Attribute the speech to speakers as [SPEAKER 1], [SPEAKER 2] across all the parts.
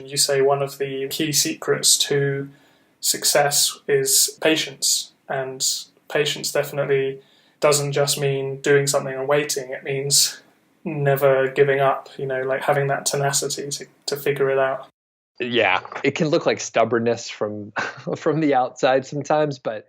[SPEAKER 1] You say one of the key secrets to success is patience, and patience definitely doesn't just mean doing something and waiting. It means never giving up, like having that tenacity to figure it out.
[SPEAKER 2] Yeah, it can look like stubbornness from the outside sometimes, but...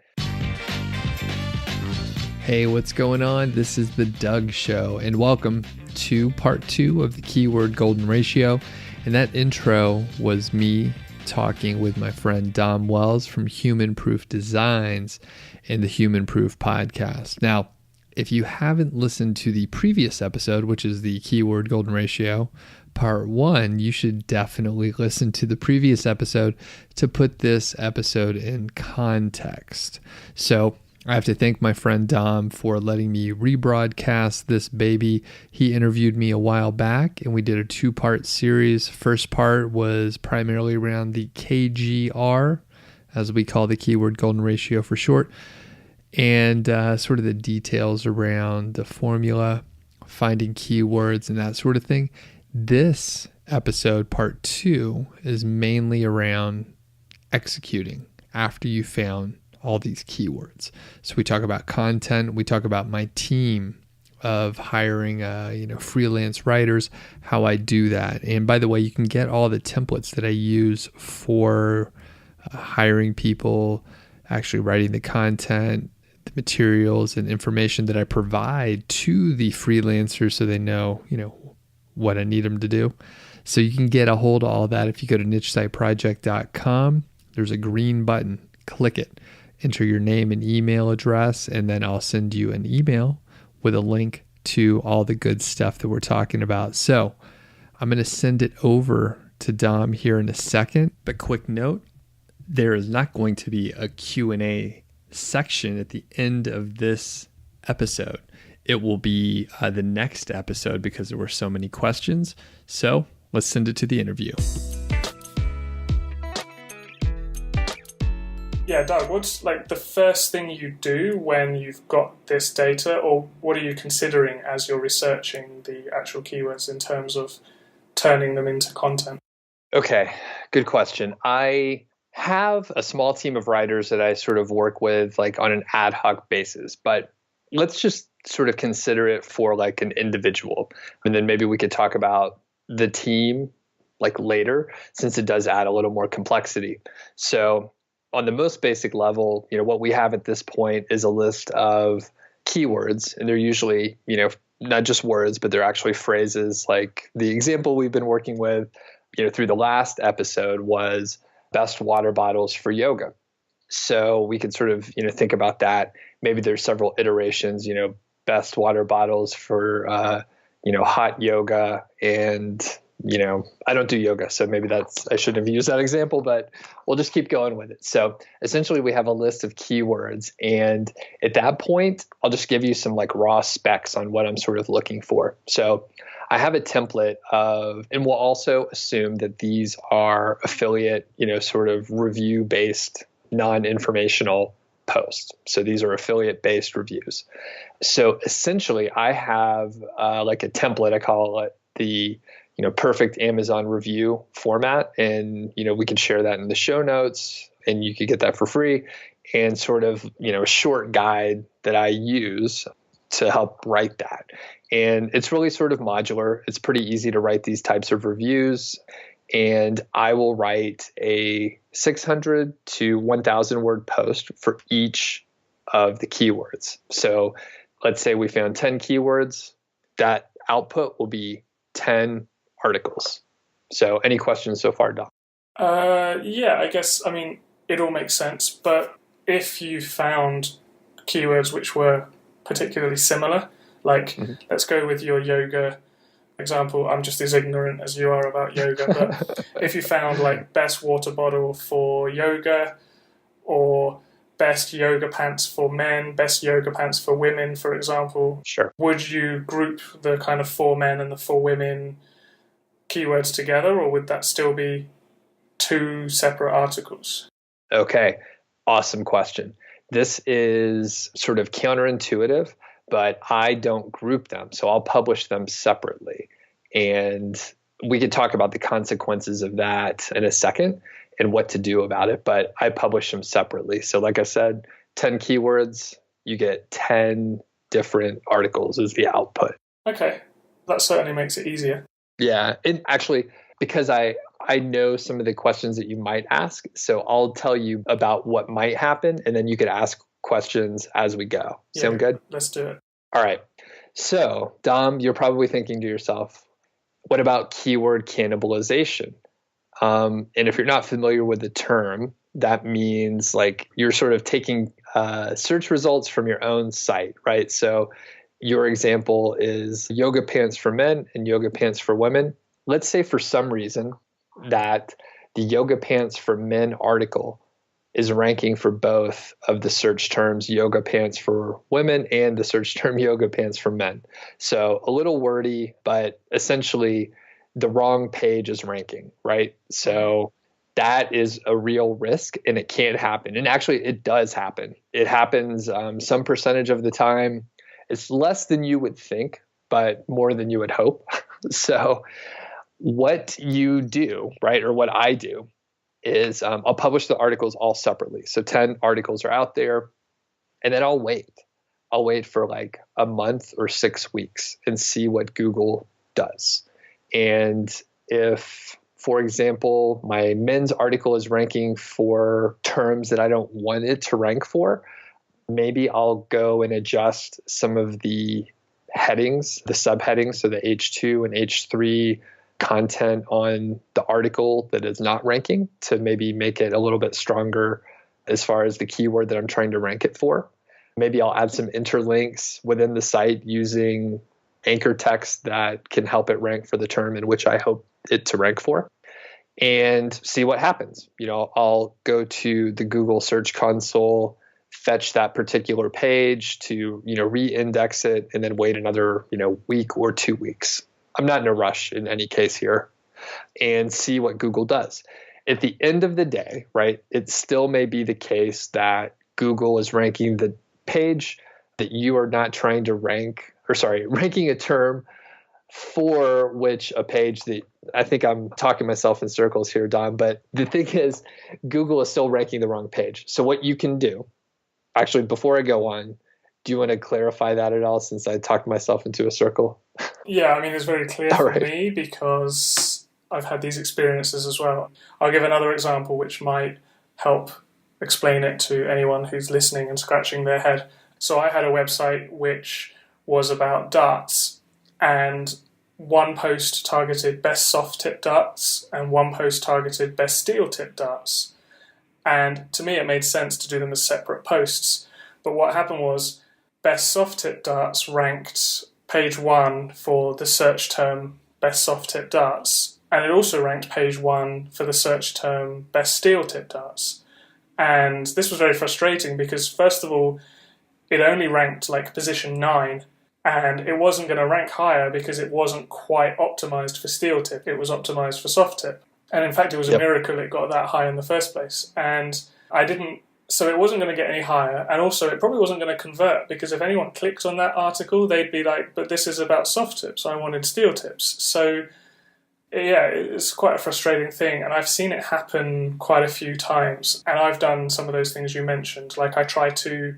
[SPEAKER 3] Hey, what's going on? This is the Doug Show, and welcome to part 2 of the Keyword Golden Ratio. And that intro was me talking with my friend Dom Wells from Human Proof Designs and the Human Proof Podcast. Now, if you haven't listened to the previous episode, which is the Keyword Golden Ratio, part 1, you should definitely listen to the previous episode to put this episode in context. So I have to thank my friend Dom for letting me rebroadcast this baby. He interviewed me a while back and we did a 2-part series. First part was primarily around the KGR, as we call the Keyword Golden Ratio for short, and sort of the details around the formula, finding keywords and that sort of thing. This episode, part 2, is mainly around executing after you found all these keywords. So we talk about content. We talk about my team of hiring, freelance writers, how I do that. And by the way, you can get all the templates that I use for hiring people, actually writing the content, the materials and information that I provide to the freelancers so they know, what I need them to do. So you can get a hold of all that if you go to nichesiteproject.com. There's a green button. Click it. Enter your name and email address, and then I'll send you an email with a link to all the good stuff that we're talking about. So I'm going to send it over to Dom here in a second. But quick note, there is not going to be a Q&A section at the end of this episode. It will be the next episode because there were so many questions. So let's send it to the interview.
[SPEAKER 1] Yeah, Doug, what's like the first thing you do when you've got this data, or what are you considering as you're researching the actual keywords in terms of turning them into content?
[SPEAKER 2] Okay, good question. I have a small team of writers that I sort of work with like on an ad hoc basis, but let's just sort of consider it for like an individual. And then maybe we could talk about the team like later, since it does add a little more complexity. So on the most basic level, what we have at this point is a list of keywords, and they're usually, not just words, but they're actually phrases. Like the example we've been working with, through the last episode was best water bottles for yoga. So we could sort of, think about that. Maybe there's several iterations, best water bottles for, hot yoga. And, I don't do yoga, so maybe I shouldn't have used that example, but we'll just keep going with it. So essentially we have a list of keywords. And at that point, I'll just give you some like raw specs on what I'm sort of looking for. So I have a template and we'll also assume that these are affiliate, sort of review-based, non-informational posts. So these are affiliate-based reviews. So essentially I have like a template, I call it the perfect Amazon review format. And, we can share that in the show notes and you could get that for free, and sort of, a short guide that I use to help write that. And it's really sort of modular. It's pretty easy to write these types of reviews. And I will write a 600 to 1,000 word post for each of the keywords. So let's say we found 10 keywords. That output will be 10 articles. So any questions so far, Doc?
[SPEAKER 1] Yeah, I guess, it all makes sense. But if you found keywords which were particularly similar, like let's go with your yoga example. I'm just as ignorant as you are about yoga, but if you found like best water bottle for yoga, or best yoga pants for men, best yoga pants for women, for example,
[SPEAKER 2] sure,
[SPEAKER 1] would you group the kind of for men and the for women keywords together, or would that still be 2 separate articles?
[SPEAKER 2] Okay, awesome question. This is sort of counterintuitive, but I don't group them. So I'll publish them separately. And we could talk about the consequences of that in a second and what to do about it, but I publish them separately. So like I said, 10 keywords, you get 10 different articles as the output.
[SPEAKER 1] Okay. That certainly makes it easier.
[SPEAKER 2] Yeah. And actually, because I know some of the questions that you might ask, so I'll tell you about what might happen, and then you could ask questions as we go. Sound good?
[SPEAKER 1] Let's do it.
[SPEAKER 2] All right. So, Dom, you're probably thinking to yourself, what about keyword cannibalization? And if you're not familiar with the term, that means like you're sort of taking search results from your own site, right? So your example is yoga pants for men and yoga pants for women. Let's say for some reason that the yoga pants for men article is ranking for both of the search terms yoga pants for women and the search term yoga pants for men. So a little wordy, but essentially the wrong page is ranking, right? So that is a real risk, and it can happen. And actually it does happen. It happens some percentage of the time. It's less than you would think, but more than you would hope. So what you do, right, or what I do is I'll publish the articles all separately. So 10 articles are out there, and then I'll wait. I'll wait for like a month or 6 weeks and see what Google does. And if, for example, my men's article is ranking for terms that I don't want it to rank for, maybe I'll go and adjust some of the headings, the subheadings, so the H2 and H3 content on the article that is not ranking to maybe make it a little bit stronger as far as the keyword that I'm trying to rank it for. Maybe I'll add some interlinks within the site using anchor text that can help it rank for the term in which I hope it to rank for, and see what happens. I'll go to the Google Search Console, fetch that particular page to, re-index it, and then wait another, week or 2 weeks. I'm not in a rush in any case here, and see what Google does. At the end of the day, right, it still may be the case that Google is ranking the page that you are not trying to ranking a term for which a page that I think I'm talking myself in circles here, Don, but the thing is Google is still ranking the wrong page. So what you can do, actually, before I go on, do you want to clarify that at all since I talked myself into a circle?
[SPEAKER 1] Yeah, I mean, it's very clear for me because I've had these experiences as well. I'll give another example which might help explain it to anyone who's listening and scratching their head. So I had a website which was about darts, and one post targeted best soft tip darts and one post targeted best steel tip darts. And to me, it made sense to do them as separate posts. But what happened was best soft tip darts ranked page 1 for the search term best soft tip darts, and it also ranked page 1 for the search term best steel tip darts. And this was very frustrating because, first of all, it only ranked like position 9, and it wasn't going to rank higher because it wasn't quite optimized for steel tip. It was optimized for soft tip. And in fact, it was a miracle it got that high in the first place. And so it wasn't going to get any higher. And also, it probably wasn't going to convert because if anyone clicked on that article, they'd be like, but this is about soft tips. I wanted steel tips. So yeah, it's quite a frustrating thing. And I've seen it happen quite a few times. And I've done some of those things you mentioned. Like I try to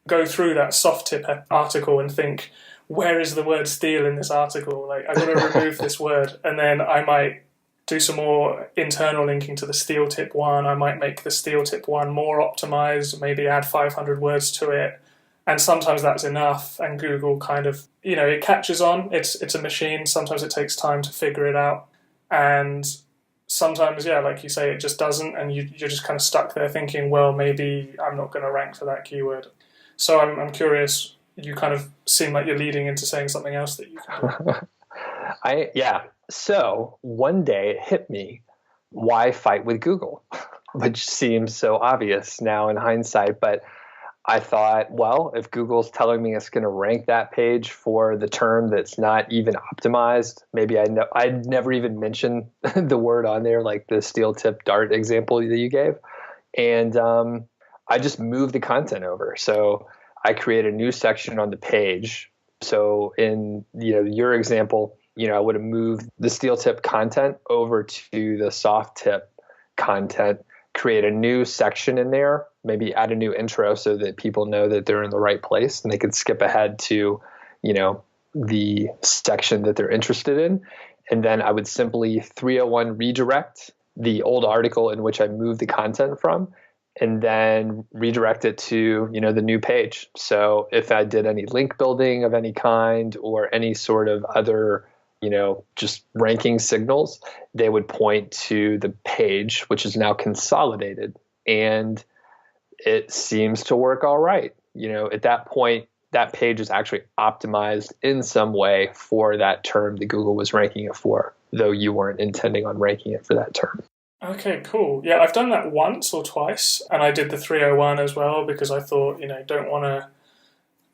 [SPEAKER 1] go through that soft tip article and think, where is the word steel in this article? Like, I've got to remove this word. And then I might do some more internal linking to the steel tip one. I might make the steel tip one more optimized, maybe add 500 words to it. And sometimes that's enough. And Google kind of, it catches on. It's a machine. Sometimes it takes time to figure it out. And sometimes, yeah, like you say, it just doesn't. And you're just kind of stuck there thinking, well, maybe I'm not going to rank for that keyword. So I'm curious, you kind of seem like you're leading into saying something else that you can do.
[SPEAKER 2] So one day it hit me, why fight with Google? Which seems so obvious now in hindsight, but I thought, well, if Google's telling me it's going to rank that page for the term that's not even optimized, maybe I'd never even mentioned the word on there, like the steel tip dart example that you gave. And I just moved the content over. So I create a new section on the page. So in your example, I would have moved the steel tip content over to the soft tip content, create a new section in there, maybe add a new intro so that people know that they're in the right place and they can skip ahead to, the section that they're interested in. And then I would simply 301 redirect the old article in which I moved the content from, and then redirect it to, the new page. So if I did any link building of any kind or any sort of other, just ranking signals, they would point to the page, which is now consolidated. And it seems to work all right. At that point, that page is actually optimized in some way for that term that Google was ranking it for, though you weren't intending on ranking it for that term.
[SPEAKER 1] Okay, cool. Yeah, I've done that once or twice, and I did the 301 as well because I thought, don't want to...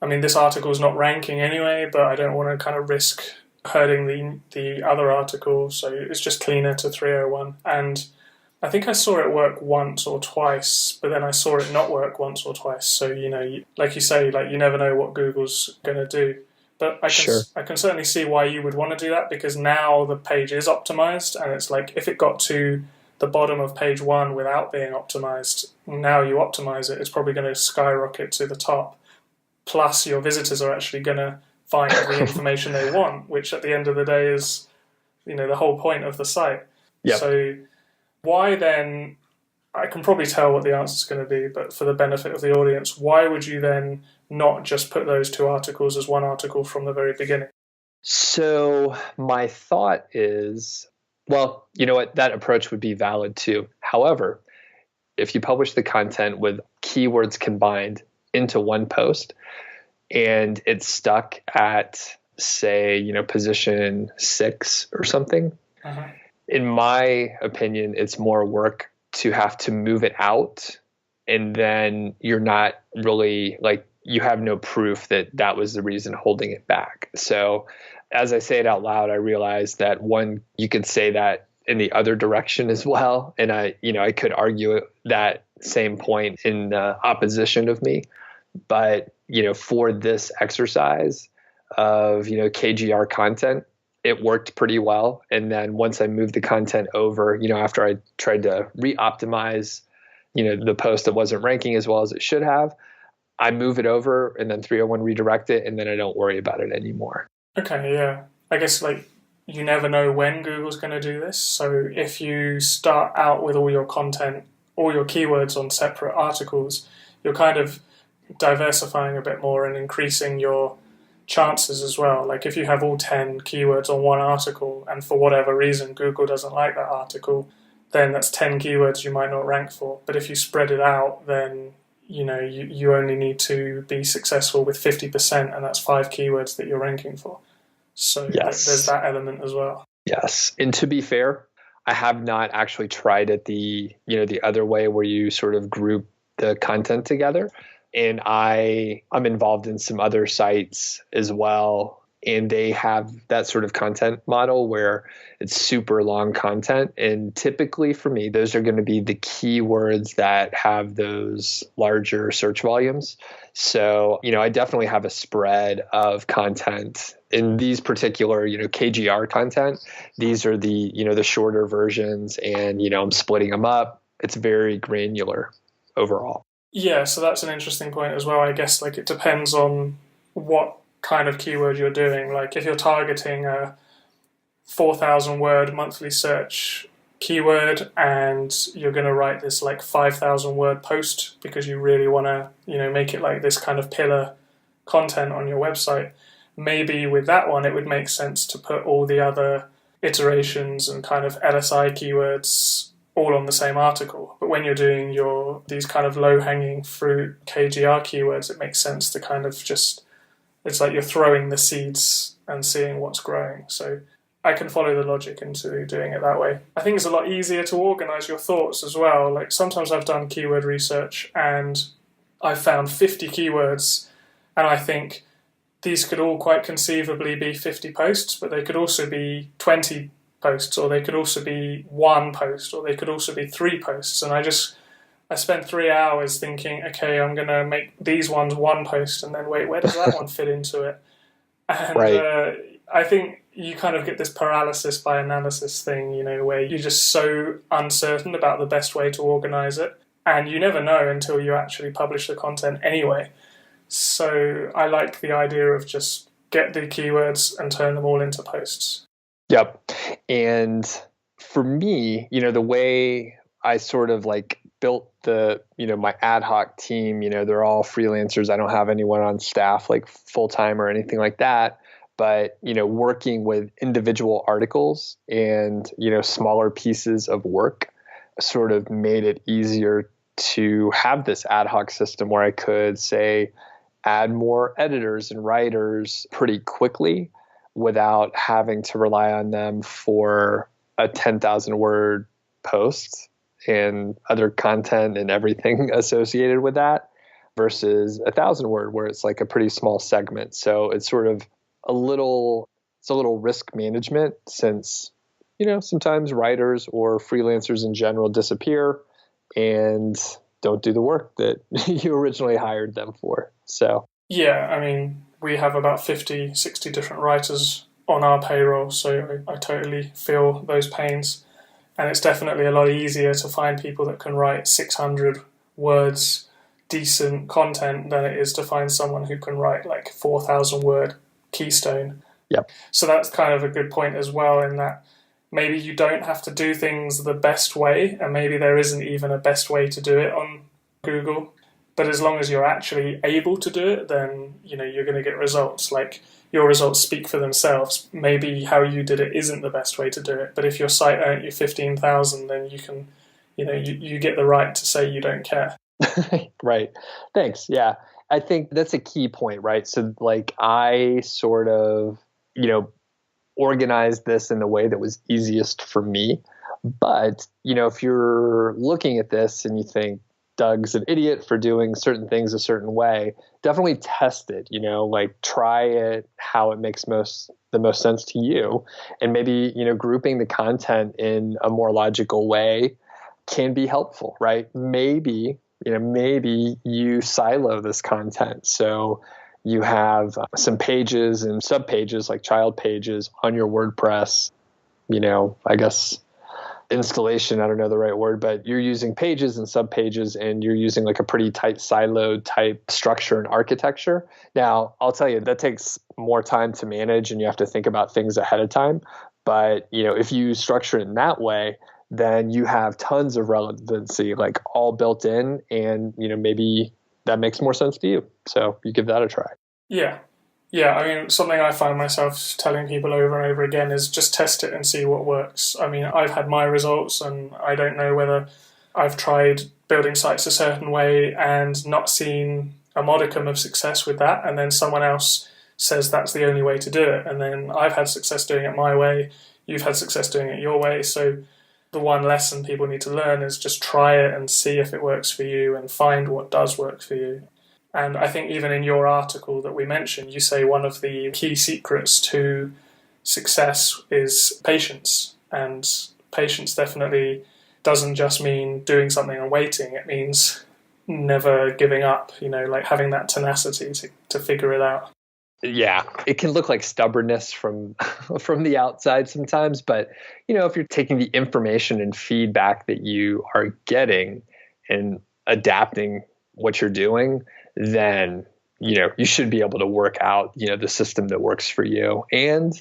[SPEAKER 1] I mean, this article's not ranking anyway, but I don't want to kind of risk hurting the other article, so it's just cleaner to 301. And I think I saw it work once or twice, but then I saw it not work once or twice. So, like you say, you never know what Google's going to do. But I can certainly see why you would want to do that, because now the page is optimized, and it's like if it got to the bottom of page 1 without being optimized, now you optimize it, it's probably going to skyrocket to the top. Plus, your visitors are actually going to find the information they want, which at the end of the day is, the whole point of the site.
[SPEAKER 2] Yep.
[SPEAKER 1] So why then, I can probably tell what the answer is going to be, but for the benefit of the audience, why would you then not just put those two articles as one article from the very beginning?
[SPEAKER 2] So my thought is, well, you know what, that approach would be valid too. However, if you publish the content with keywords combined into one post and it's stuck at, say, position 6 or something, in my opinion, it's more work to have to move it out, and then you're not really, you have no proof that that was the reason holding it back. So as I say it out loud, I realize that one, you could say that in the other direction as well. And I could argue that same point in opposition of me. But, for this exercise of, KGR content, it worked pretty well. And then once I moved the content over, after I tried to re-optimize, the post that wasn't ranking as well as it should have, I move it over and then 301 redirect it, and then I don't worry about it anymore.
[SPEAKER 1] Okay, yeah. I guess you never know when Google's going to do this. So if you start out with all your content, all your keywords on separate articles, you're kind of diversifying a bit more and increasing your chances as well. Like if you have all 10 keywords on one article and for whatever reason Google doesn't like that article, then that's 10 keywords you might not rank for. But if you spread it out, then you only need to be successful with 50%, and that's 5 keywords that you're ranking for. So
[SPEAKER 2] yes,
[SPEAKER 1] there's that element as well.
[SPEAKER 2] Yes. And to be fair, I have not actually tried it the other way where you sort of group the content together. And I'm involved in some other sites as well, and they have that sort of content model where it's super long content. And typically for me, those are going to be the keywords that have those larger search volumes. So, I definitely have a spread of content in these particular, KGR content. These are the shorter versions, and, I'm splitting them up. It's very granular overall.
[SPEAKER 1] Yeah, so that's an interesting point as well. I guess it depends on what kind of keyword you're doing. Like if you're targeting a 4,000 word monthly search keyword and you're going to write this 5,000 word post because you really want to, make it this kind of pillar content on your website, maybe with that one it would make sense to put all the other iterations and kind of LSI keywords all on the same article. But when you're doing these kind of low-hanging fruit KGR keywords, it makes sense to kind of just, it's like you're throwing the seeds and seeing what's growing. So I can follow the logic into doing it that way. I think it's a lot easier to organize your thoughts as well. Sometimes I've done keyword research and I've found 50 keywords, and I think these could all quite conceivably be 50 posts, but they could also be 20 posts, or they could also be 1 post, or they could also be 3 posts. And I spent 3 hours thinking, okay, I'm going to make these ones 1 post, and then wait, where does that one fit into it? And
[SPEAKER 2] right.
[SPEAKER 1] I think, you kind of get this paralysis by analysis thing, where you're just so uncertain about the best way to organize it. And you never know until you actually publish the content anyway. So I like the idea of just get the keywords and turn them all into posts.
[SPEAKER 2] Yep. And for me, the way I sort of like built the, my ad hoc team, they're all freelancers. I don't have anyone on staff like full time or anything like that. But, working with individual articles and, smaller pieces of work sort of made it easier to have this ad hoc system where I could say add more editors and writers pretty quickly without having to rely on them for a 10,000 word post and other content and everything associated with that versus 1,000 word where it's like a pretty small segment. So it's sort of a little risk management since, sometimes writers or freelancers in general disappear and don't do the work that you originally hired them for. So,
[SPEAKER 1] yeah, I mean, we have about 50, 60 different writers on our payroll, so I totally feel those pains. And it's definitely a lot easier to find people that can write 600 words decent content than it is to find someone who can write like 4,000 word keystone.
[SPEAKER 2] Yep.
[SPEAKER 1] So that's kind of a good point as well, in that maybe you don't have to do things the best way, and maybe there isn't even a best way to do it on Google. But as long as you're actually able to do it, then you're going to get results. Like, your results speak for themselves. Maybe how you did it isn't the best way to do it, but if your site earned you 15,000, then you can, you get the right to say you don't care.
[SPEAKER 2] Right. Thanks. Yeah. I think that's a key point, right? So like I sort of, organized this in the way that was easiest for me. But, if you're looking at this and you think Doug's an idiot for doing certain things a certain way, definitely test it, like try it how it makes the most sense to you. And maybe, grouping the content in a more logical way can be helpful, right? Maybe you silo this content. So you have some pages and subpages like child pages on your WordPress, I guess installation, I don't know the right word, but you're using pages and subpages and you're using like a pretty tight siloed type structure and architecture. Now, I'll tell you, that takes more time to manage and you have to think about things ahead of time. But, if you structure it in that way, then you have tons of relevancy like all built in and, maybe that makes more sense to you. So you give that a try.
[SPEAKER 1] Yeah. Yeah, I mean, something I find myself telling people over and over again is just test it and see what works. I mean, I've had my results and I don't know whether I've tried building sites a certain way and not seen a modicum of success with that, and then someone else says that's the only way to do it, and then I've had success doing it my way, you've had success doing it your way. So the one lesson people need to learn is just try it and see if it works for you and find what does work for you. And I think even in your article that we mentioned, you say one of the key secrets to success is patience. And patience definitely doesn't just mean doing something and waiting. It means never giving up, like having that tenacity to figure it out.
[SPEAKER 2] Yeah, it can look like stubbornness from the outside sometimes, but if you're taking the information and feedback that you are getting and adapting what you're doing, then you should be able to work out the system that works for you. And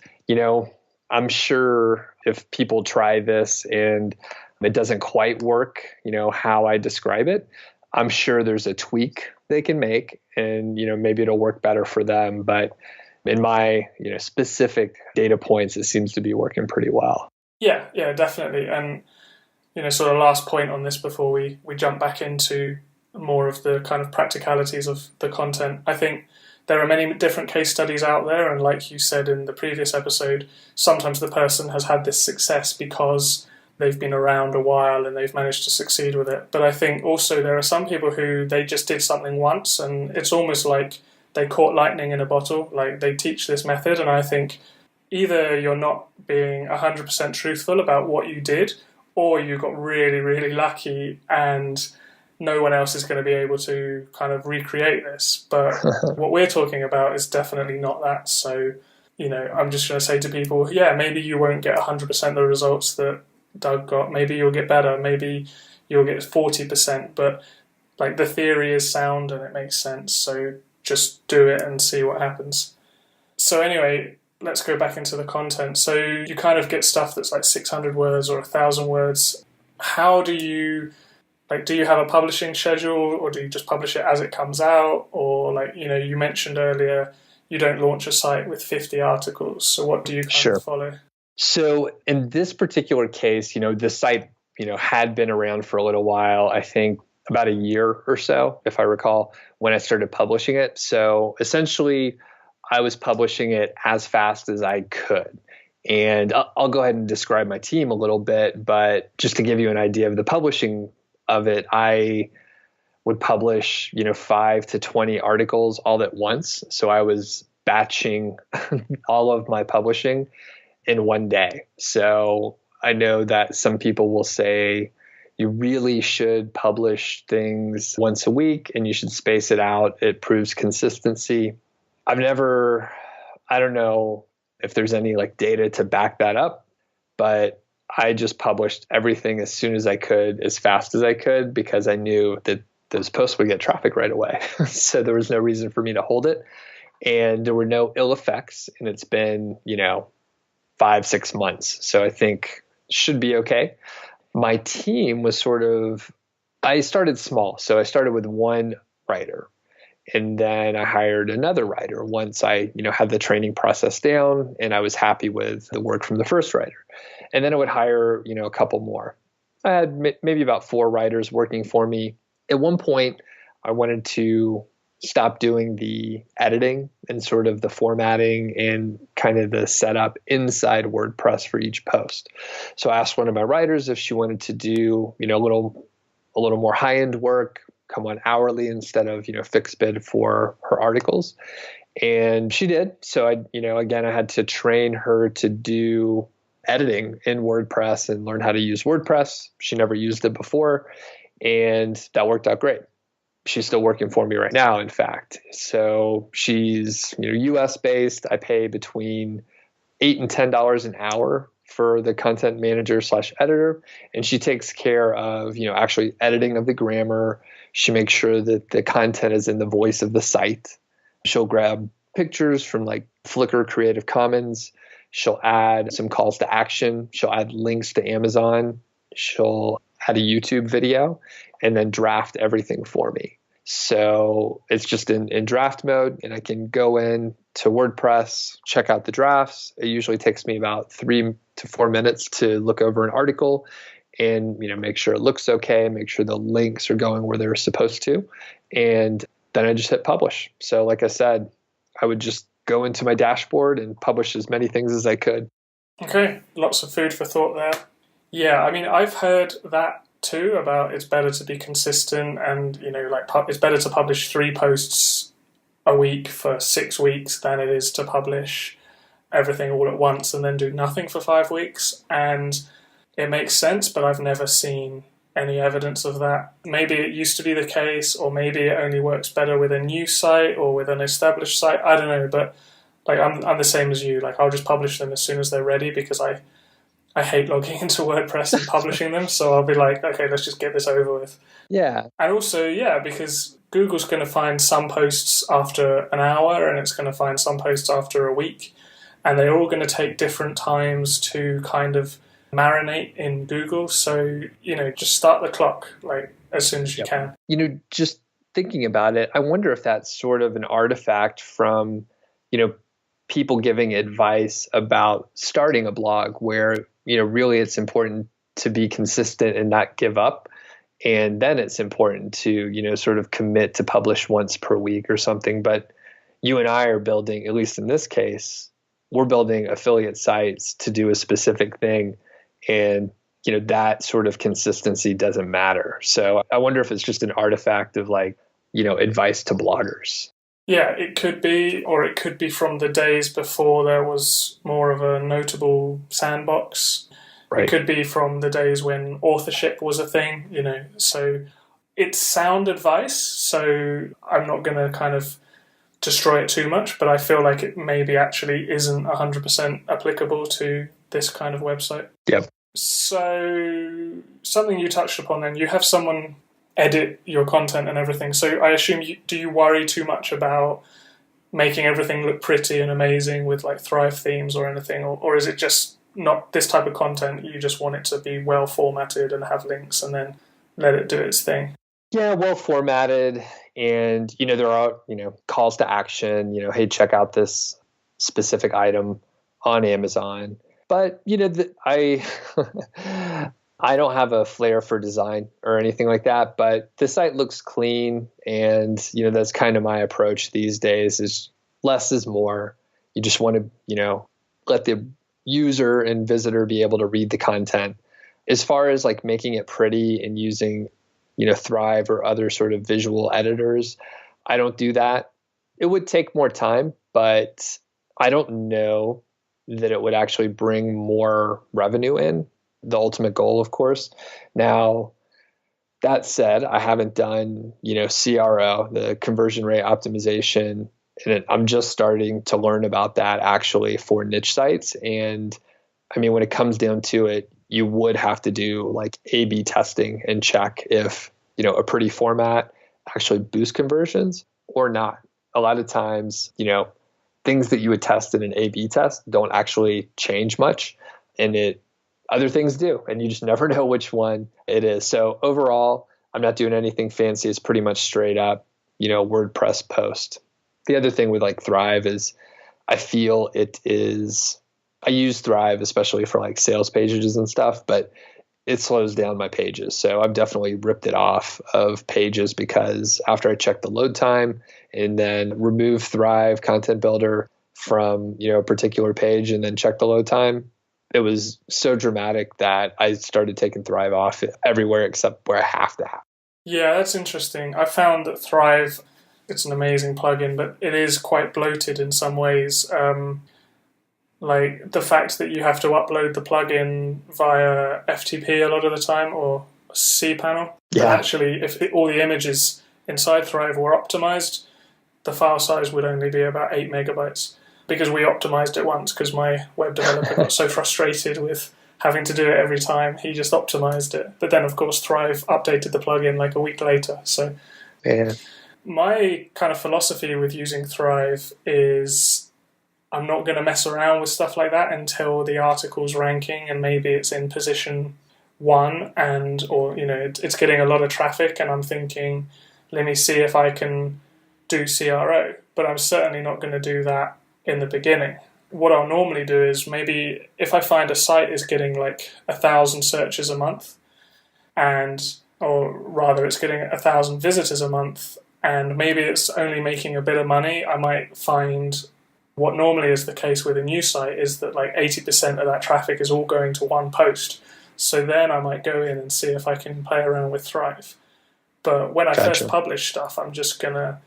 [SPEAKER 2] I'm sure if people try this and it doesn't quite work how I describe it, I'm sure there's a tweak they can make and, maybe it'll work better for them. But in my, specific data points, it seems to be working pretty well.
[SPEAKER 1] Yeah, definitely. And, sort of last point on this before we jump back into more of the kind of practicalities of the content. I think there are many different case studies out there. And like you said in the previous episode, sometimes the person has had this success because they've been around a while and they've managed to succeed with it. But I think also there are some people who they just did something once and it's almost like they caught lightning in a bottle. Like they teach this method, and I think either you're not being 100% truthful about what you did, or you got really, really lucky and no one else is going to be able to kind of recreate this. But what we're talking about is definitely not that. So I'm just going to say to people, yeah, maybe you won't get 100% of the results that Doug got. Maybe you'll get better. Maybe you'll get 40%. But like the theory is sound and it makes sense. So just do it and see what happens. So anyway, let's go back into the content. So you kind of get stuff that's like 600 words or 1,000 words. How do you have a publishing schedule, or do you just publish it as it comes out? Or you mentioned earlier, you don't launch a site with 50 articles. So what do you kind of follow?
[SPEAKER 2] So in this particular case, the site, had been around for a little while, I think about a year or so, if I recall, when I started publishing it. So essentially, I was publishing it as fast as I could. And I'll go ahead and describe my team a little bit, but just to give you an idea of the publishing of it, I would publish, 5 to 20 articles all at once. So I was batching all of my publishing in one day. So I know that some people will say you really should publish things once a week and you should space it out. It proves consistency. I don't know if there's any data to back that up, but I just published everything as soon as I could, as fast as I could, because I knew that those posts would get traffic right away. So there was no reason for me to hold it. And there were no ill effects. And it's been, 5-6 months. So I think should be okay. My team was I started small. So I started with one writer. And then I hired another writer once I, had the training process down and I was happy with the work from the first writer. And then I would hire, a couple more. I had maybe about 4 writers working for me. At one point, I wanted to stop doing the editing and sort of the formatting and kind of the setup inside WordPress for each post. So I asked one of my writers if she wanted to do, a little more high-end work, come on hourly instead of, fixed bid for her articles. And she did. So I had to train her to do editing in WordPress and learn how to use WordPress. She never used it before. And that worked out great. She's still working for me right now, in fact. So she's, US based. I pay between $8 and $10 an hour for the content manager / editor. And she takes care of, actually editing of the grammar. She makes sure that the content is in the voice of the site. She'll grab pictures from Flickr Creative Commons. She'll add some calls to action. She'll add links to Amazon. She'll add a YouTube video and then draft everything for me. So it's just in draft mode, and I can go in to WordPress, check out the drafts. It usually takes me about 3 to 4 minutes to look over an article and make sure it looks okay, make sure the links are going where they're supposed to. And then I just hit publish. So like I said, I would just go into my dashboard and publish as many things as I could.
[SPEAKER 1] Okay, lots of food for thought there. Yeah, I've heard that too, about it's better to be consistent and, it's better to publish 3 posts a week for 6 weeks than it is to publish everything all at once and then do nothing for 5 weeks. And it makes sense, but I've never seen any evidence of that. Maybe it used to be the case, or maybe it only works better with a new site or with an established site. I don't know, but I'm the same as you. I'll just publish them as soon as they're ready because I hate logging into WordPress and publishing them. So I'll be like, okay, let's just get this over with.
[SPEAKER 2] Yeah.
[SPEAKER 1] And also, because Google's going to find some posts after an hour and it's going to find some posts after a week. And they're all going to take different times to kind of marinate in Google. So, just start the clock as soon as you can.
[SPEAKER 2] Just thinking about it, I wonder if that's sort of an artifact from, people giving advice about starting a blog where, really it's important to be consistent and not give up. And then it's important to, sort of commit to publish once per week or something. But you and I are building, at least in this case, we're building affiliate sites to do a specific thing. And, that sort of consistency doesn't matter. So I wonder if it's just an artifact of advice to bloggers.
[SPEAKER 1] Yeah, it could be, or it could be from the days before there was more of a notable sandbox. Right. It could be from the days when authorship was a thing, So it's sound advice, so I'm not going to kind of destroy it too much, but I feel like it maybe actually isn't 100% applicable to this kind of website.
[SPEAKER 2] Yep.
[SPEAKER 1] So something you touched upon then, you have someone edit your content and everything. So I assume, do you worry too much about making everything look pretty and amazing with like Thrive themes or anything? Or is it just not this type of content, you just want it to be well formatted and have links and then let it do its thing?
[SPEAKER 2] Yeah, well formatted. And, there are, calls to action, hey, check out this specific item on Amazon. But, I don't have a flair for design or anything like that, but the site looks clean. And, that's kind of my approach these days, is less is more. You just want to, let the user and visitor be able to read the content. As far as like making it pretty and using, Thrive or other sort of visual editors, I don't do that. It would take more time, but I don't know that it would actually bring more revenue in. The ultimate goal, of course. Now, that said, I haven't done, CRO, the conversion rate optimization, and I'm just starting to learn about that actually for niche sites. And I mean, when it comes down to it, you would have to do like A/B testing and check if, a pretty format actually boosts conversions or not. A lot of times, things that you would test in an A/B test don't actually change much, and other things do, and you just never know which one it is. So overall, I'm not doing anything fancy. It's pretty much straight up, WordPress post. The other thing with like Thrive is I feel I use Thrive especially for like sales pages and stuff, but it slows down my pages. So I've definitely ripped it off of pages, because after I check the load time and then remove Thrive Content Builder from, a particular page and then check the load time, it was so dramatic that I started taking Thrive off everywhere except where I have to have.
[SPEAKER 1] Yeah, that's interesting. I found that Thrive, it's an amazing plugin, but it is quite bloated in some ways. Like the fact that you have to upload the plugin via FTP a lot of the time, or cPanel.
[SPEAKER 2] Yeah.
[SPEAKER 1] But actually, if all the images inside Thrive were optimized, the file size would only be about 8 megabytes. Because we optimized it once, because my web developer got so frustrated with having to do it every time, he just optimized it. But then, of course, Thrive updated the plugin like a week later. So
[SPEAKER 2] yeah.
[SPEAKER 1] My kind of philosophy with using Thrive is I'm not going to mess around with stuff like that until the article's ranking and maybe it's in position 1 or it's getting a lot of traffic, and I'm thinking, let me see if I can do CRO. But I'm certainly not going to do that in the beginning. What I'll normally do is, maybe if I find a site is getting like 1,000 searches a month, or rather it's getting 1,000 visitors a month, and maybe it's only making a bit of money, I might find what normally is the case with a new site is that like 80% of that traffic is all going to one post. So then I might go in and see if I can play around with Thrive. But when I first publish stuff, I'm just going to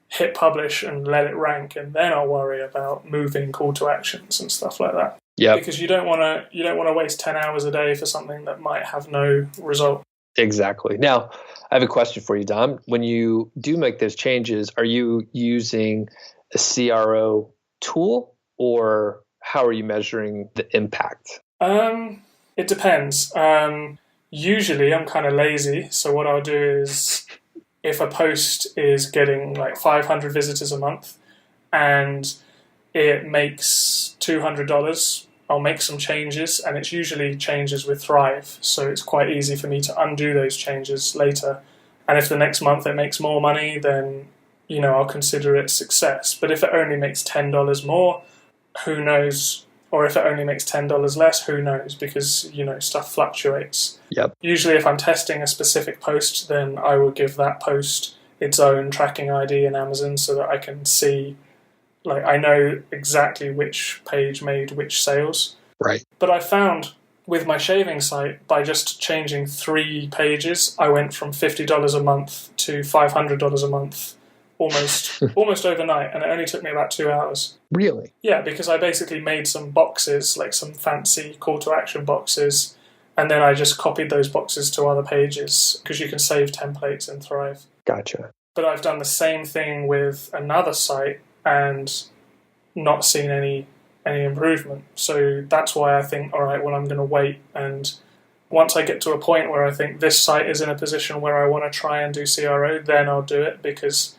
[SPEAKER 1] hit publish and let it rank, and then I'll worry about moving call to actions and stuff like that.
[SPEAKER 2] Yeah.
[SPEAKER 1] Because you don't want to waste 10 hours a day for something that might have no result.
[SPEAKER 2] Exactly. Now, I have a question for you, Dom. When you do make those changes, are you using a CRO tool, or how are you measuring the impact?
[SPEAKER 1] It depends. Usually I'm kind of lazy, so what I'll do is, if a post is getting like 500 visitors a month and it makes $200, I'll make some changes, and it's usually changes with Thrive, so it's quite easy for me to undo those changes later. And if the next month it makes more money, then I'll consider it success. But if it only makes $10 more, who knows? Or if it only makes $10 less, who knows? Because, stuff fluctuates.
[SPEAKER 2] Yep.
[SPEAKER 1] Usually if I'm testing a specific post, then I will give that post its own tracking ID in Amazon so that I can see, like, I know exactly which page made which sales.
[SPEAKER 2] Right.
[SPEAKER 1] But I found with my shaving site, by just changing 3 pages, I went from $50 a month to $500 a month almost overnight, and it only took me about 2 hours.
[SPEAKER 2] Really?
[SPEAKER 1] Yeah, because I basically made some boxes, like some fancy call to action boxes, and then I just copied those boxes to other pages, because you can save templates in Thrive.
[SPEAKER 2] Gotcha.
[SPEAKER 1] But I've done the same thing with another site and not seen any improvement. So that's why I think, all right, well, I'm going to wait. And once I get to a point where I think this site is in a position where I want to try and do CRO, then I'll do it, because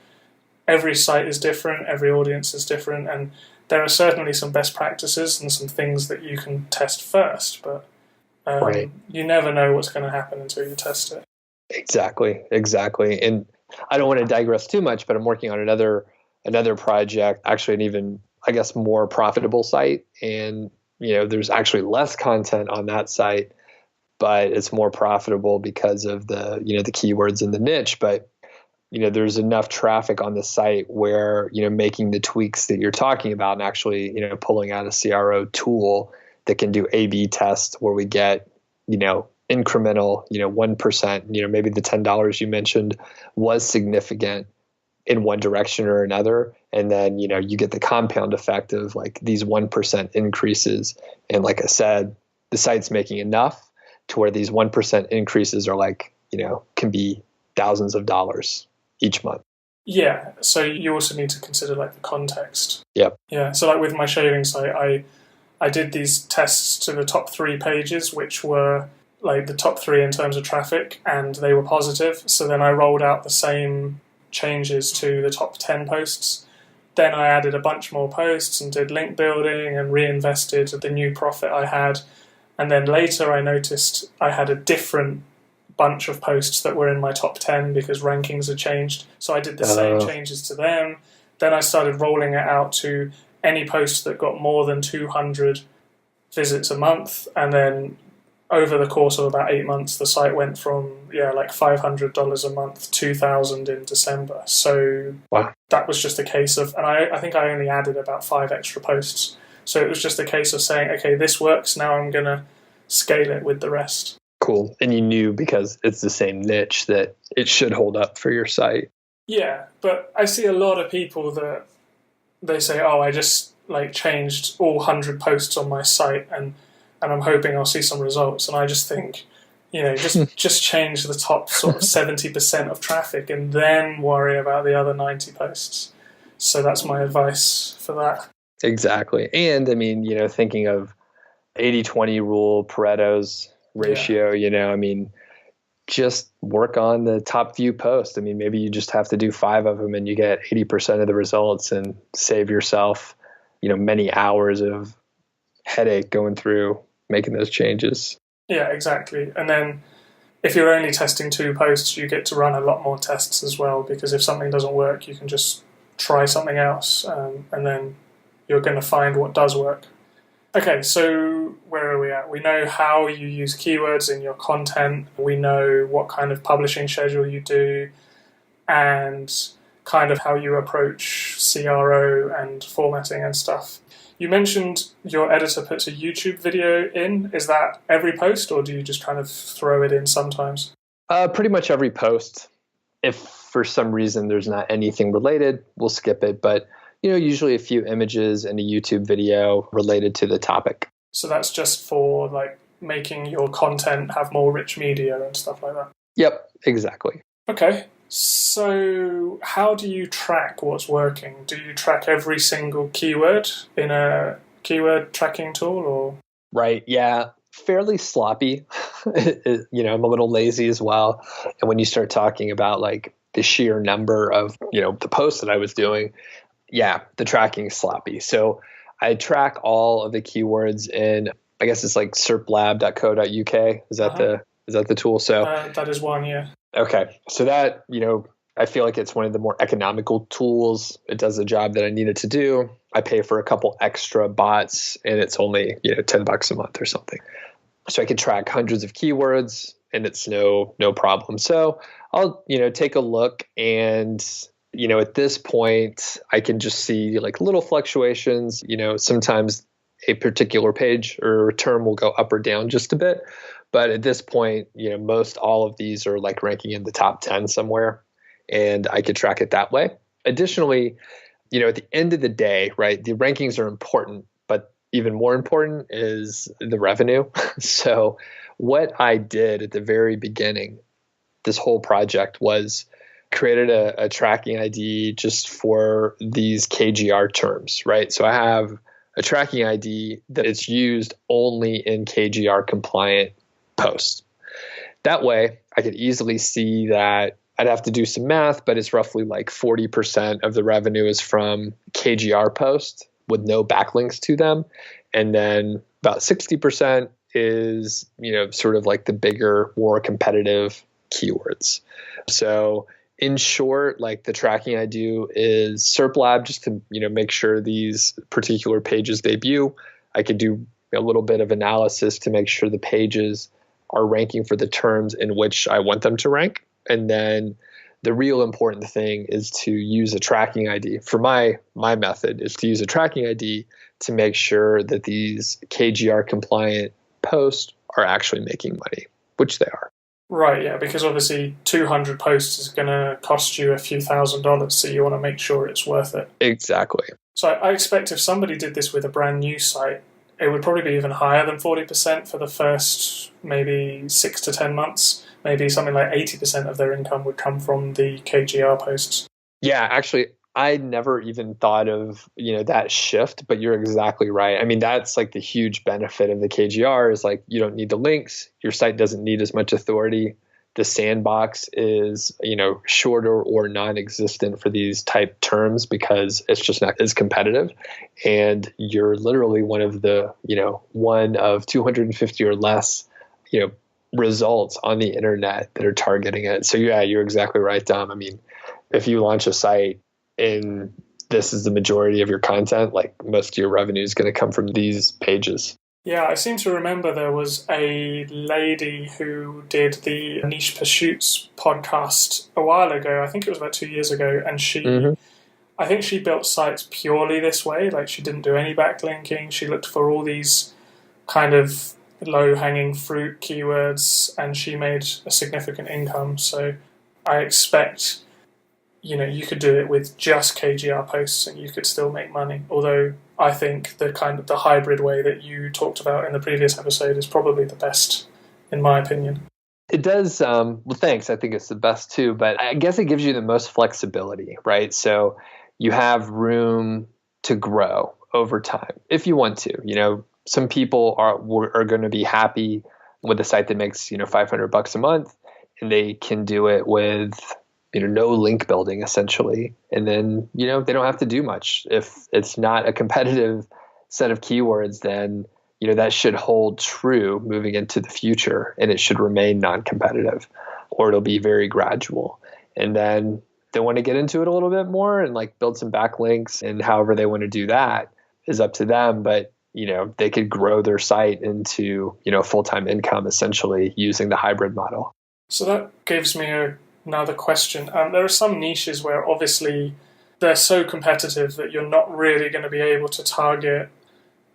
[SPEAKER 1] every site is different, every audience is different, and there are certainly some best practices and some things that you can test first, but
[SPEAKER 2] right.
[SPEAKER 1] You never know what's going to happen until you test it.
[SPEAKER 2] Exactly. And I don't want to digress too much, but I'm working on another project, actually an even, I guess, more profitable site. And, there's actually less content on that site, but it's more profitable because of the, the keywords in the niche. But, there's enough traffic on the site where, making the tweaks that you're talking about and actually, pulling out a CRO tool that can do A/B tests where we get, incremental, 1%, maybe the $10 you mentioned was significant in one direction or another. And then, you get the compound effect of like these 1% increases. And like I said, the site's making enough to where these 1% increases are like, can be thousands of dollars each month.
[SPEAKER 1] Yeah. So you also need to consider like the context.
[SPEAKER 2] Yep.
[SPEAKER 1] Yeah. So like with my shaving site, I did these tests to the top 3 pages, which were like the top 3 in terms of traffic, and they were positive. So then I rolled out the same changes to the top 10 posts. Then I added a bunch more posts and did link building and reinvested the new profit I had. And then later I noticed I had a different bunch of posts that were in my top 10 because rankings had changed. So I did the same changes to them. Then I started rolling it out to any post that got more than 200 visits a month. And then over the course of about 8 months, the site went from, like $500 a month, $2,000 in December. So
[SPEAKER 2] wow.
[SPEAKER 1] That was just a case of, and I think I only added about 5 extra posts. So it was just a case of saying, okay, this works. Now I'm going to scale it with the rest.
[SPEAKER 2] Cool. And you knew because it's the same niche that it should hold up for your site.
[SPEAKER 1] Yeah, but I see a lot of people that they say, oh, I just like changed all 100 posts on my site and I'm hoping I'll see some results. And I just think, just change the top sort of 70% of traffic and then worry about the other 90 posts. So that's my advice for that.
[SPEAKER 2] Exactly. And I mean, thinking of 80-20 rule, Pareto's ratio, just work on the top few posts. I mean, maybe you just have to do 5 of them and you get 80% of the results and save yourself, many hours of headache going through making those changes.
[SPEAKER 1] Yeah, exactly. And then if you're only testing 2 posts, you get to run a lot more tests as well, because if something doesn't work, you can just try something else and then you're going to find what does work. Okay, so where are we at? We know how you use keywords in your content. We know what kind of publishing schedule you do and kind of how you approach CRO and formatting and stuff. You mentioned your editor puts a YouTube video in. Is that every post, or do you just kind of throw it in sometimes?
[SPEAKER 2] Pretty much every post. If for some reason there's not anything related, we'll skip it. But usually a few images and a YouTube video related to the topic.
[SPEAKER 1] So that's just for like making your content have more rich media and stuff like that?
[SPEAKER 2] Yep, exactly.
[SPEAKER 1] Okay. So how do you track what's working? Do you track every single keyword in a keyword tracking tool, or? Right.
[SPEAKER 2] Yeah. Fairly sloppy. I'm a little lazy as well. And when you start talking about like the sheer number of, the posts that I was doing, yeah, the tracking is sloppy. So I track all of the keywords in, I guess it's like serplab.co.uk. Is that the tool? So
[SPEAKER 1] that is one, yeah.
[SPEAKER 2] Okay. So that, I feel like it's one of the more economical tools. It does the job that I need it to do. I pay for a couple extra bots and it's only, $10 a month or something. So I can track hundreds of keywords and it's no problem. So I'll, take a look and, at this point I can just see like little fluctuations, sometimes a particular page or term will go up or down just a bit. But at this point, most all of these are like ranking in the top 10 somewhere, and I could track it that way. Additionally, at the end of the day, right, the rankings are important, but even more important is the revenue. So what I did at the very beginning, this whole project was created a tracking ID just for these KGR terms, right? So I have a tracking ID that is used only in KGR compliant posts. That way, I could easily see that I'd have to do some math, but it's roughly like 40% of the revenue is from KGR posts with no backlinks to them. And then about 60% is, sort of like the bigger, more competitive keywords. So in short, like the tracking I do is SERP Lab just to, make sure these particular pages debut. I could do a little bit of analysis to make sure the pages are ranking for the terms in which I want them to rank. And then the real important thing is to use a tracking ID. For my method is to use a tracking ID to make sure that these KGR compliant posts are actually making money, which they are.
[SPEAKER 1] Right, yeah, because obviously 200 posts is going to cost you a few $1,000s, so you want to make sure it's worth it.
[SPEAKER 2] Exactly.
[SPEAKER 1] So I expect if somebody did this with a brand new site, it would probably be even higher than 40% for the first maybe 6 to 10 months. Maybe something like 80% of their income would come from the KGR posts.
[SPEAKER 2] Yeah, actually, I never even thought of, that shift, but you're exactly right. I mean, that's like the huge benefit of the KGR is like, you don't need the links. Your site doesn't need as much authority. The sandbox is, shorter or non-existent for these type terms because it's just not as competitive. And you're literally one of 250 or less, results on the internet that are targeting it. So yeah, you're exactly right, Dom. I mean, if you launch a site and this is the majority of your content, like most of your revenue is going to come from these pages.
[SPEAKER 1] Yeah, I seem to remember there was a lady who did the Niche Pursuits podcast a while ago. I think it was about 2 years ago. And I think she built sites purely this way. Like she didn't do any backlinking. She looked for all these kind of low-hanging fruit keywords and she made a significant income. So I expect, you could do it with just KGR posts and you could still make money. Although I think the hybrid way that you talked about in the previous episode is probably the best, in my opinion.
[SPEAKER 2] It does. Well, thanks. I think it's the best too, but I guess it gives you the most flexibility, right? So you have room to grow over time if you want to. Some people are going to be happy with a site that makes $500 a month, and they can do it with no link building essentially. And then, they don't have to do much. If it's not a competitive set of keywords, then, that should hold true moving into the future and it should remain non-competitive or it'll be very gradual. And then they want to get into it a little bit more and like build some backlinks and however they want to do that is up to them. But, they could grow their site into, full-time income essentially using the hybrid model.
[SPEAKER 1] So that gives me another question. There are some niches where obviously they're so competitive that you're not really going to be able to target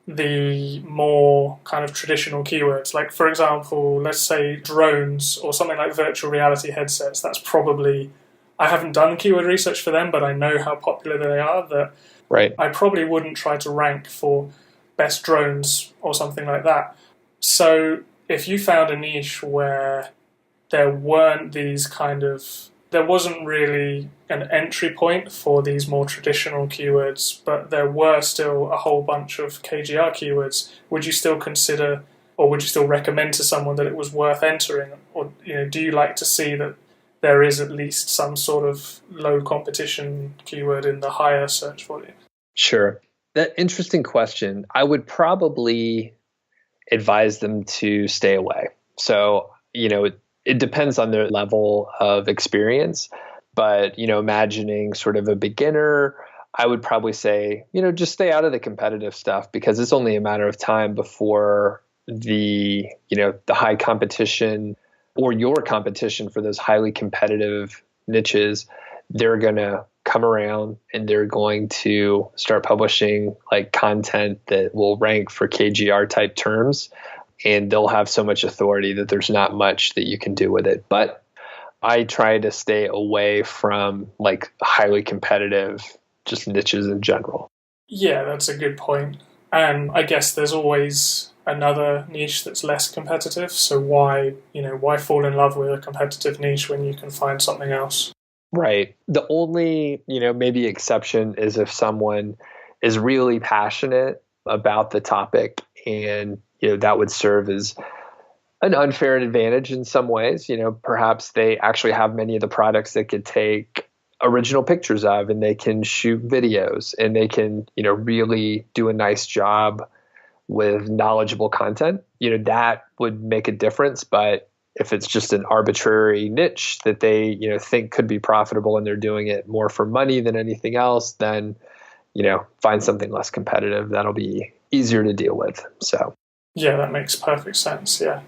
[SPEAKER 1] the more kind of traditional keywords. Like, for example, let's say drones or something like virtual reality headsets. That's probably, I haven't done keyword research for them, but I know how popular they are, that
[SPEAKER 2] right.
[SPEAKER 1] I probably wouldn't try to rank for best drones or something like that. So if you found a niche where there wasn't really an entry point for these more traditional keywords, but there were still a whole bunch of KGR keywords, would you still consider, or would you still recommend to someone that it was worth entering? Or, do you like to see that there is at least some sort of low competition keyword in the higher search volume?
[SPEAKER 2] Sure. That interesting question. I would probably advise them to stay away. So, it depends on their level of experience, but, imagining sort of a beginner, I would probably say, just stay out of the competitive stuff because it's only a matter of time before the high competition or your competition for those highly competitive niches, they're going to come around and they're going to start publishing like content that will rank for KGR type terms. And they'll have so much authority that there's not much that you can do with it. But I try to stay away from like highly competitive just niches in general.
[SPEAKER 1] Yeah, that's a good point. And I guess there's always another niche that's less competitive. So why fall in love with a competitive niche when you can find something else?
[SPEAKER 2] Right. The only, maybe exception is if someone is really passionate about the topic, and, that would serve as an unfair advantage in some ways. Perhaps they actually have many of the products that could take original pictures of, and they can shoot videos, and they can, really do a nice job with knowledgeable content. That would make a difference. But if it's just an arbitrary niche that they, think could be profitable and they're doing it more for money than anything else, then, find something less competitive. That'll be easier to deal with. So.
[SPEAKER 1] Yeah, that makes perfect sense. Yeah.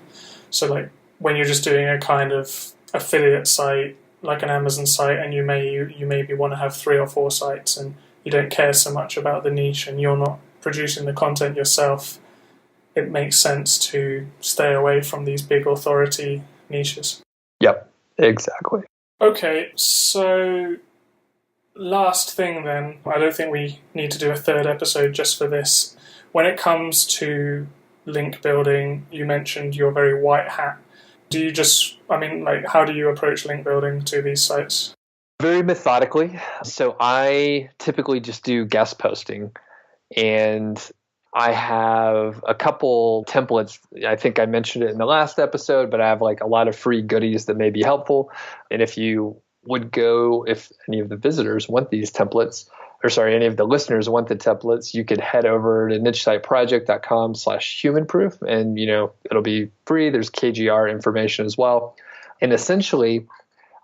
[SPEAKER 1] So like when you're just doing a kind of affiliate site, like an Amazon site, and you maybe want to have 3 or 4 sites, and you don't care so much about the niche, and you're not producing the content yourself, it makes sense to stay away from these big authority niches.
[SPEAKER 2] Yep, exactly.
[SPEAKER 1] Okay, so last thing then, I don't think we need to do a third episode just for this. When it comes to link building, you mentioned you're very white hat. Do you how do you approach link building to these sites?
[SPEAKER 2] Very methodically. So I typically just do guest posting, and I have a couple templates. I think I mentioned it in the last episode, but I have like a lot of free goodies that may be helpful. And if any of the visitors want these templates, any of the listeners want the templates, you could head over to nichesiteproject.com/humanproof, and, it'll be free. There's KGR information as well. And essentially,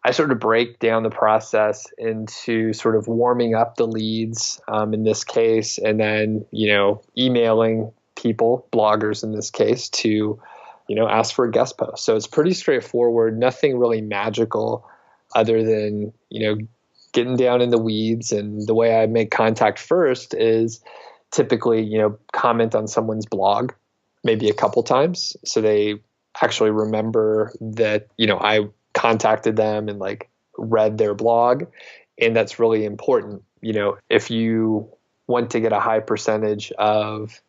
[SPEAKER 2] I sort of break down the process into sort of warming up the leads, in this case, and then, emailing people, bloggers in this case, to, ask for a guest post. So it's pretty straightforward, nothing really magical other than, getting down in the weeds. And the way I make contact first is typically, comment on someone's blog maybe a couple times, so they actually remember that, I contacted them and like read their blog. And that's really important. If you want to get a high percentage of,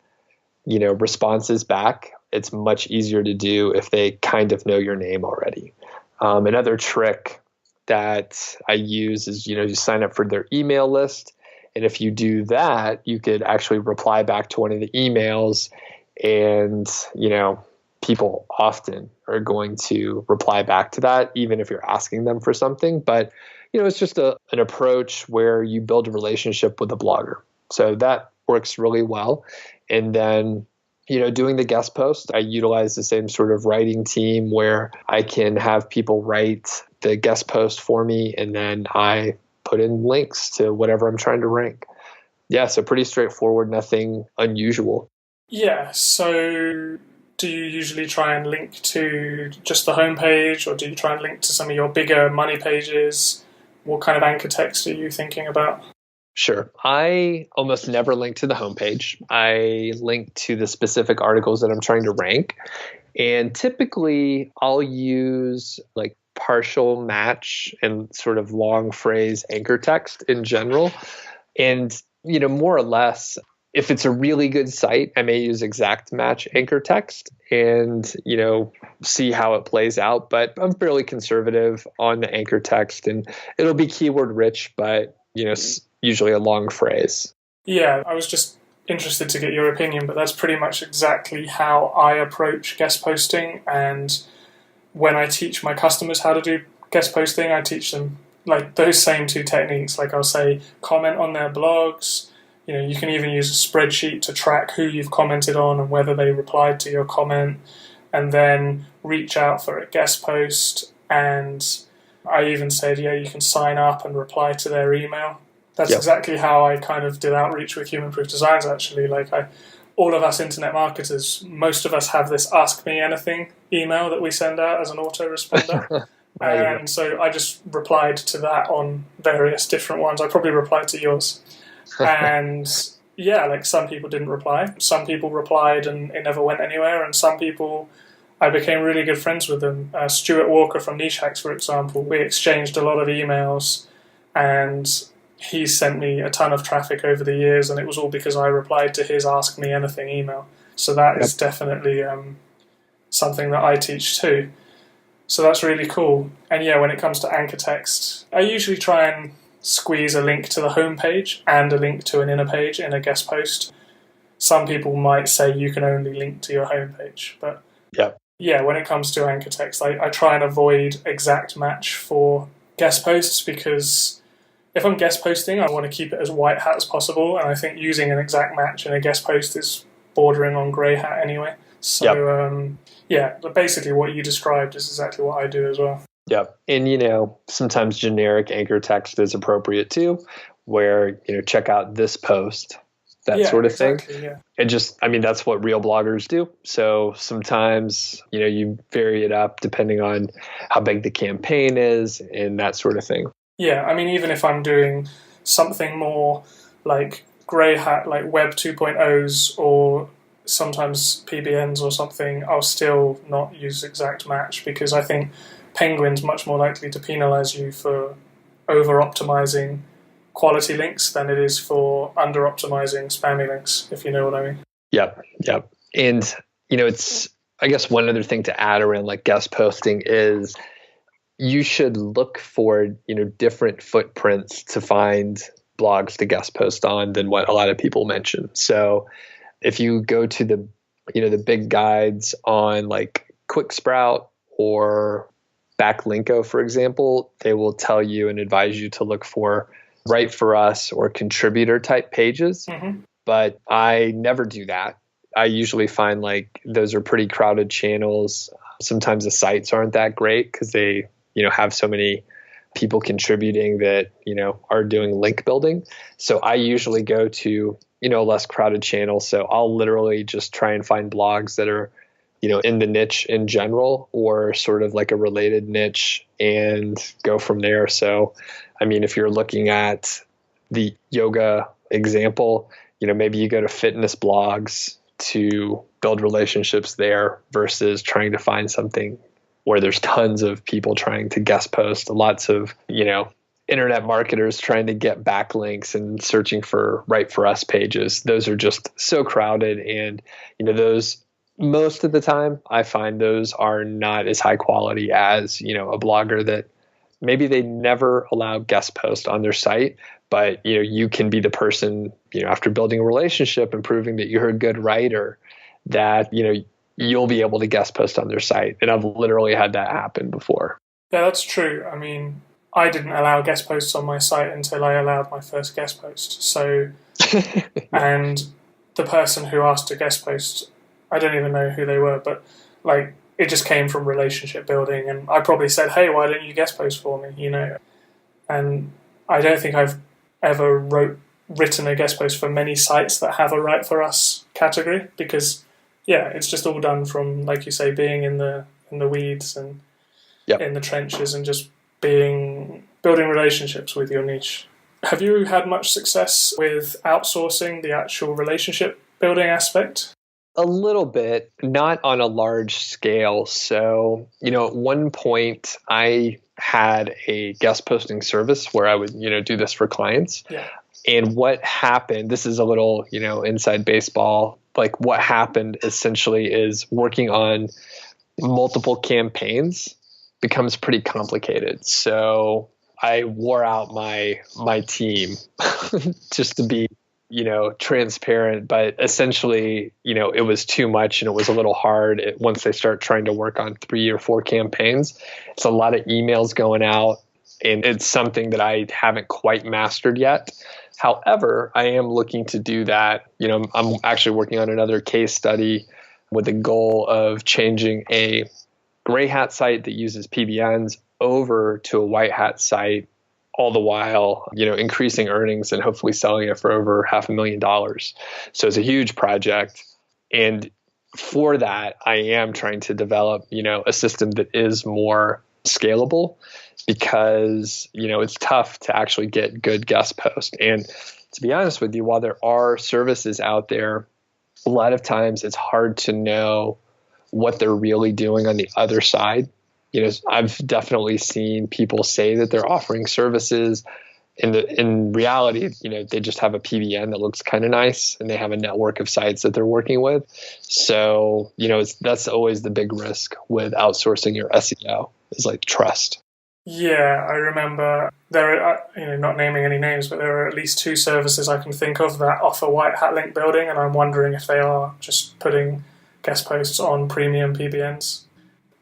[SPEAKER 2] responses back, it's much easier to do if they kind of know your name already. Another trick that I use is, you sign up for their email list. And if you do that, you could actually reply back to one of the emails, and, people often are going to reply back to that, even if you're asking them for something. But, it's just an approach where you build a relationship with a blogger. So that works really well. And then, doing the guest post, I utilize the same sort of writing team where I can have people write the guest post for me, and then I put in links to whatever I'm trying to rank. Yeah, so pretty straightforward, nothing unusual.
[SPEAKER 1] Yeah, so do you usually try and link to just the homepage, or do you try and link to some of your bigger money pages? What kind of anchor text are you thinking about?
[SPEAKER 2] Sure. I almost never link to the homepage. I link to the specific articles that I'm trying to rank. And typically I'll use like partial match and sort of long phrase anchor text in general. And, more or less, if it's a really good site, I may use exact match anchor text and, see how it plays out. But I'm fairly conservative on the anchor text, and it'll be keyword rich, but, usually a long phrase.
[SPEAKER 1] Yeah, I was just interested to get your opinion, but that's pretty much exactly how I approach guest posting. And when I teach my customers how to do guest posting, I teach them like those same 2 techniques. Like I'll say, comment on their blogs. You can even use a spreadsheet to track who you've commented on and whether they replied to your comment, and then reach out for a guest post. And I even said, you can sign up and reply to their email. That's exactly how I kind of did outreach with Human Proof Designs, actually. All of us internet marketers, most of us have this Ask Me Anything email that we send out as an autoresponder. And so I just replied to that on various different ones. I probably replied to yours. And some people didn't reply. Some people replied and it never went anywhere. And some people, I became really good friends with them. Stuart Walker from Niche Hacks, for example, we exchanged a lot of emails, and he sent me a ton of traffic over the years, and it was all because I replied to his Ask Me Anything email. So that is definitely something that I teach too. So that's really cool. And yeah, when it comes to anchor text, I usually try and squeeze a link to the homepage and a link to an inner page in a guest post. Some people might say you can only link to your homepage, but yeah, when it comes to anchor text, I try and avoid exact match for guest posts, because if I'm guest posting, I want to keep it as white hat as possible, and I think using an exact match in a guest post is bordering on grey hat anyway. So yeah, but basically what you described is exactly what I do as well.
[SPEAKER 2] Yep. And, sometimes generic anchor text is appropriate too, where, check out this post, that sort of thing.
[SPEAKER 1] Yeah.
[SPEAKER 2] It just, that's what real bloggers do. So sometimes, you vary it up depending on how big the campaign is and that sort of thing.
[SPEAKER 1] Yeah. Even if I'm doing something more like grey hat, like Web 2.0s or sometimes PBNs or something, I'll still not use exact match, because I think Penguin's much more likely to penalize you for over-optimizing quality links than it is for under-optimizing spammy links, if you know what I mean.
[SPEAKER 2] Yep. And, it's, I guess one other thing to add around like guest posting is you should look for, different footprints to find blogs to guest post on than what a lot of people mention. So if you go to the big guides on like QuickSprout or Backlinko, for example, they will tell you and advise you to look for Write for Us or contributor type pages.
[SPEAKER 1] Mm-hmm.
[SPEAKER 2] But I never do that. I usually find like those are pretty crowded channels. Sometimes the sites aren't that great because they, have so many people contributing that, are doing link building. So I usually go to, a less crowded channel. So I'll literally just try and find blogs that are, in the niche in general or sort of like a related niche and go from there. So, if you're looking at the yoga example, maybe you go to fitness blogs to build relationships there versus trying to find something where there's tons of people trying to guest post, lots of, internet marketers trying to get backlinks and searching for Write for Us pages. Those are just so crowded. And, those most of the time I find those are not as high quality as, a blogger that maybe they never allow guest post on their site, but, you can be the person, after building a relationship and proving that you're a good writer, that, you'll be able to guest post on their site. And I've literally had that happen before.
[SPEAKER 1] Yeah, that's true. I didn't allow guest posts on my site until I allowed my first guest post. So, and the person who asked to guest post, I don't even know who they were, but like it just came from relationship building. And I probably said, hey, why don't you guest post for me? And I don't think I've ever written a guest post for many sites that have a Write for Us category, because yeah, it's just all done from, like you say, being in the weeds and in the trenches and just building relationships with your niche. Have you had much success with outsourcing the actual relationship building aspect?
[SPEAKER 2] A little bit, not on a large scale. So, at one point I had a guest posting service where I would, do this for clients.
[SPEAKER 1] Yeah.
[SPEAKER 2] And what happened, this is a little, inside baseball, like what happened essentially is working on multiple campaigns becomes pretty complicated. So I wore out my team just to be, transparent, but essentially, it was too much and it was a little hard. Once they start trying to work on 3 or 4 campaigns, it's a lot of emails going out and it's something that I haven't quite mastered yet. However, I am looking to do that. I'm actually working on another case study with the goal of changing a gray hat site that uses PBNs over to a white hat site, all the while, increasing earnings and hopefully selling it for over $500,000. So it's a huge project. And for that, I am trying to develop, a system that is more scalable, because, it's tough to actually get good guest posts. And to be honest with you, while there are services out there, a lot of times it's hard to know what they're really doing on the other side. I've definitely seen people say that they're offering services, in reality, they just have a PBN that looks kind of nice, and they have a network of sites that they're working with. So, that's always the big risk with outsourcing your SEO is like trust.
[SPEAKER 1] Yeah, I remember there are, not naming any names, but there are at least 2 services I can think of that offer white hat link building, and I'm wondering if they are just putting guest posts on premium PBNs.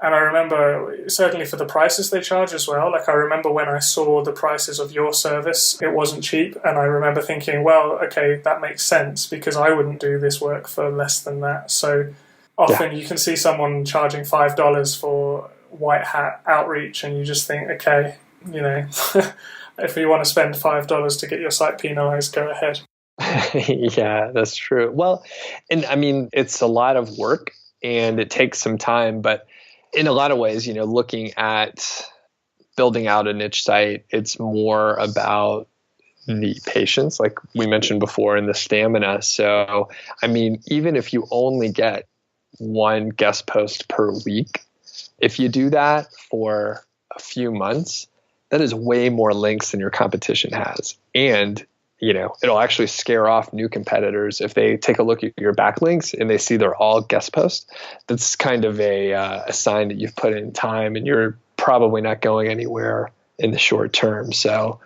[SPEAKER 1] And I remember, certainly for the prices they charge as well, like I remember when I saw the prices of your service, it wasn't cheap, and I remember thinking, well, okay, that makes sense, because I wouldn't do this work for less than that. So often you can see someone charging $5 for white hat outreach, and you just think, okay, if you want to spend $5 to get your site penalized, go ahead.
[SPEAKER 2] Yeah, that's true. Well, and I mean, it's a lot of work and it takes some time, but in a lot of ways, looking at building out a niche site, it's more about the patience, like we mentioned before, and the stamina. So, I mean, even if you only get 1 guest post per week, if you do that for a few months, that is way more links than your competition has. And, it'll actually scare off new competitors if they take a look at your backlinks and they see they're all guest posts. That's kind of a sign that you've put in time and you're probably not going anywhere in the short term. So,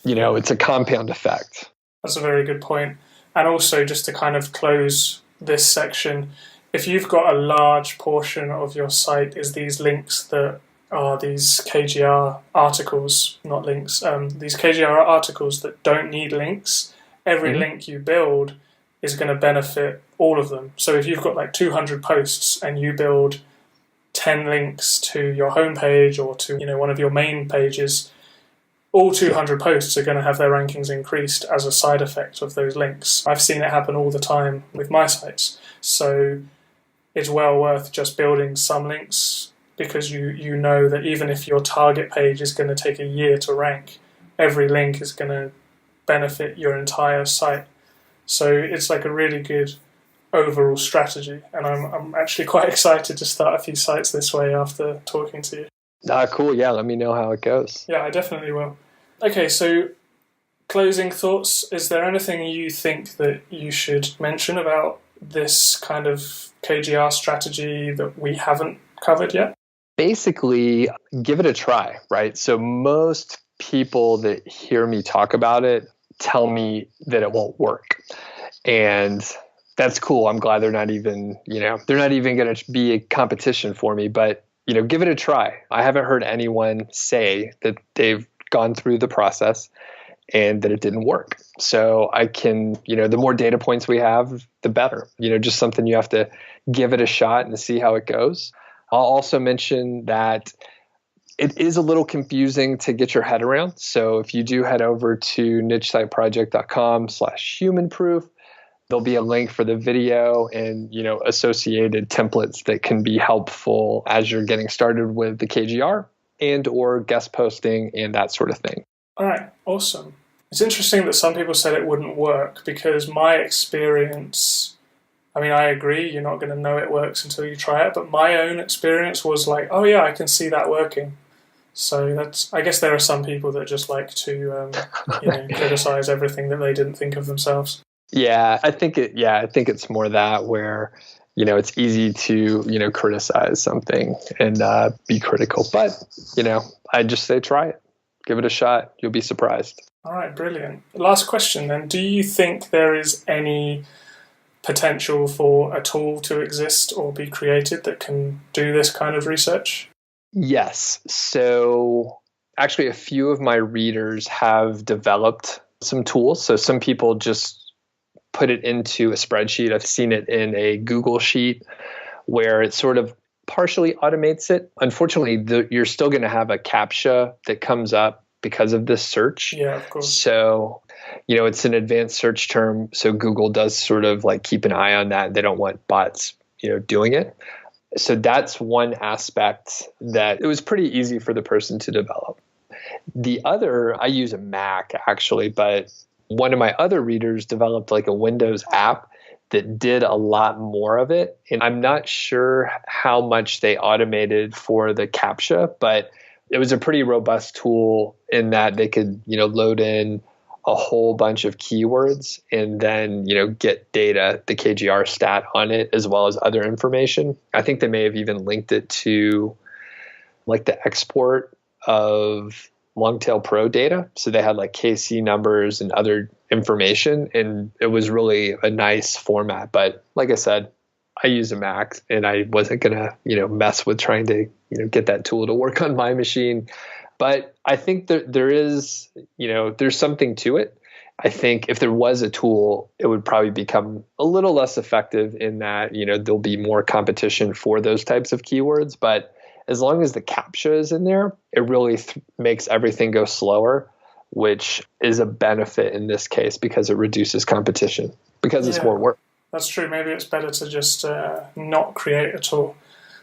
[SPEAKER 2] it's a compound effect.
[SPEAKER 1] That's a very good point. And also, just to kind of close this section, if you've got a large portion of your site is these links that are these KGR articles, not links, these KGR articles that don't need links, every link you build is going to benefit all of them. So if you've got like 200 posts and you build 10 links to your homepage or to one of your main pages, all 200 posts are going to have their rankings increased as a side effect of those links. I've seen it happen all the time with my sites. So it's well worth just building some links, because you know that even if your target page is going to take a year to rank, every link is going to benefit your entire site. So it's like a really good overall strategy, and I'm actually quite excited to start a few sites this way after talking to you.
[SPEAKER 2] Cool. Yeah, let me know how it goes.
[SPEAKER 1] Yeah, I definitely will. Okay, so closing thoughts. Is there anything you think that you should mention about this kind of KGR strategy that we haven't covered yet?
[SPEAKER 2] Basically, give it a try, right? So most people that hear me talk about it tell me that it won't work. And that's cool. I'm glad they're not even going to be a competition for me, but, give it a try. I haven't heard anyone say that they've gone through the process and that it didn't work. So I can, the more data points we have, the better, just something you have to give it a shot and see how it goes. I'll also mention that it is a little confusing to get your head around. So if you do head over to nichesiteproject.com/humanproof, there'll be a link for the video and, associated templates that can be helpful as you're getting started with the KGR and or guest posting and that sort of thing.
[SPEAKER 1] All right, awesome. It's interesting that some people said it wouldn't work, because my experience, I agree, you're not going to know it works until you try it, but my own experience was like, oh yeah, I can see that working. So I guess there are some people that just like to, criticize everything that they didn't think of themselves.
[SPEAKER 2] Yeah, I think it's more that where, it's easy to, criticize something and be critical. But, I just say try it. Give it a shot. You'll be surprised.
[SPEAKER 1] All right, brilliant. Last question then. Do you think there is any potential for a tool to exist or be created that can do this kind of research?
[SPEAKER 2] Yes. So actually, a few of my readers have developed some tools. So some people just put it into a spreadsheet. I've seen it in a Google sheet where it sort of partially automates it. Unfortunately, you're still going to have a CAPTCHA that comes up because of this search.
[SPEAKER 1] Yeah, of course.
[SPEAKER 2] So, it's an advanced search term. So Google does sort of like keep an eye on that. They don't want bots, doing it. So that's one aspect that it was pretty easy for the person to develop. The other, I use a Mac actually, but one of my other readers developed like a Windows app that did a lot more of it. And I'm not sure how much they automated for the CAPTCHA, but it was a pretty robust tool in that they could, load in a whole bunch of keywords and then, get data, the KGR stat on it, as well as other information. I think they may have even linked it to like the export of Longtail Pro data. So they had like KC numbers and other information, and it was really a nice format. But like I said, I use a Mac and I wasn't going to, mess with trying to, get that tool to work on my machine. But I think that there is, there's something to it. I think if there was a tool, it would probably become a little less effective in that, there'll be more competition for those types of keywords. But as long as the CAPTCHA is in there, it really makes everything go slower, which is a benefit in this case because it reduces competition, because it's more work.
[SPEAKER 1] That's true. Maybe it's better to just not create a tool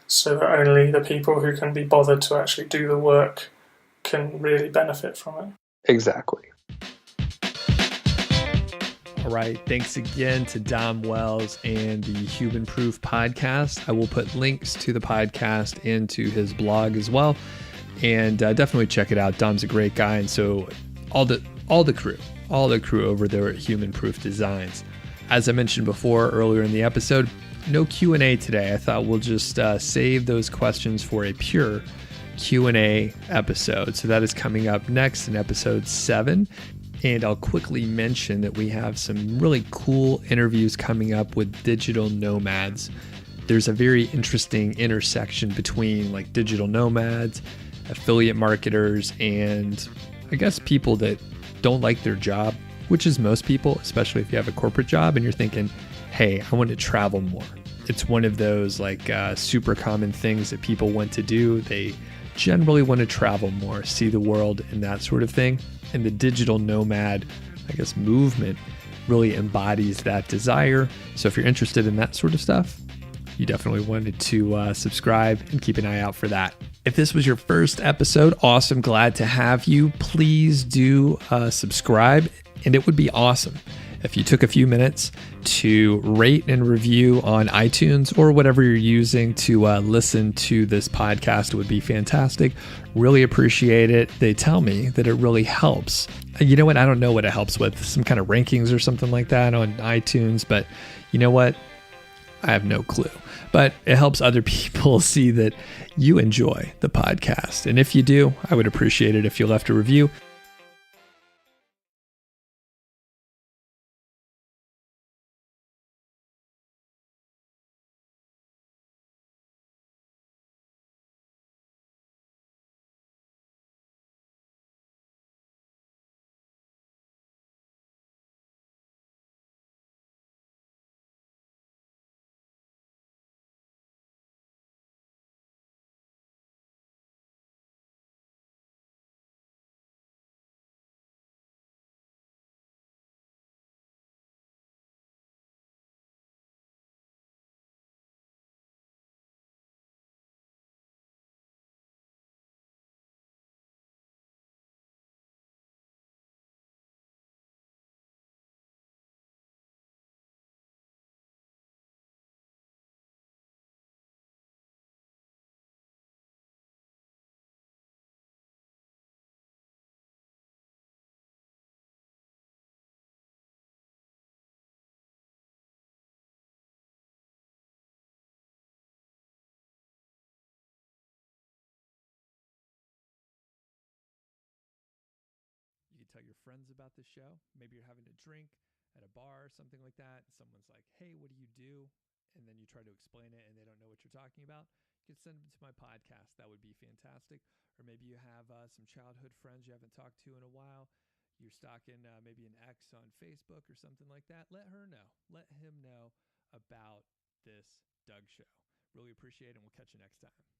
[SPEAKER 1] so that only the people who can be bothered to actually do the work can really benefit from it.
[SPEAKER 2] Exactly.
[SPEAKER 3] All right. Thanks again to Dom Wells and the Human Proof podcast. I will put links to the podcast and to his blog as well. And definitely check it out. Dom's a great guy. And so all the crew over there at Human Proof Designs. As I mentioned before earlier in the episode, no Q&A today. I thought we'll just save those questions for a pure Q&A episode. So that is coming up next in episode 7. And I'll quickly mention that we have some really cool interviews coming up with digital nomads. There's a very interesting intersection between like digital nomads, affiliate marketers, and I guess people that don't like their job, which is most people, especially if you have a corporate job and you're thinking, hey, I want to travel more. It's one of those like super common things that people want to do. They generally want to travel more, see the world and that sort of thing. And the digital nomad, I guess, movement really embodies that desire. So if you're interested in that sort of stuff, you definitely wanted to subscribe and keep an eye out for that. If this was your first episode, awesome. Glad to have you. Please do subscribe. And it would be awesome if you took a few minutes to rate and review on iTunes or whatever you're using to listen to this podcast. It would be fantastic. Really appreciate it. They tell me that it really helps. You know what? I don't know what it helps with, some kind of rankings or something like that on iTunes, but you know what? I have no clue. But it helps other people see that you enjoy the podcast. And if you do, I would appreciate it if you left a review. You can tell your friends about the show. Maybe you're having a drink at a bar or something like that. And someone's like, hey, what do you do? And then you try to explain it and they don't know what you're talking about. You can send them to my podcast. That would be fantastic. Or maybe you have some childhood friends you haven't talked to in a while. You're stalking maybe an ex on Facebook or something like that. Let her know. Let him know about this Doug show. Really appreciate it, and we'll catch you next time.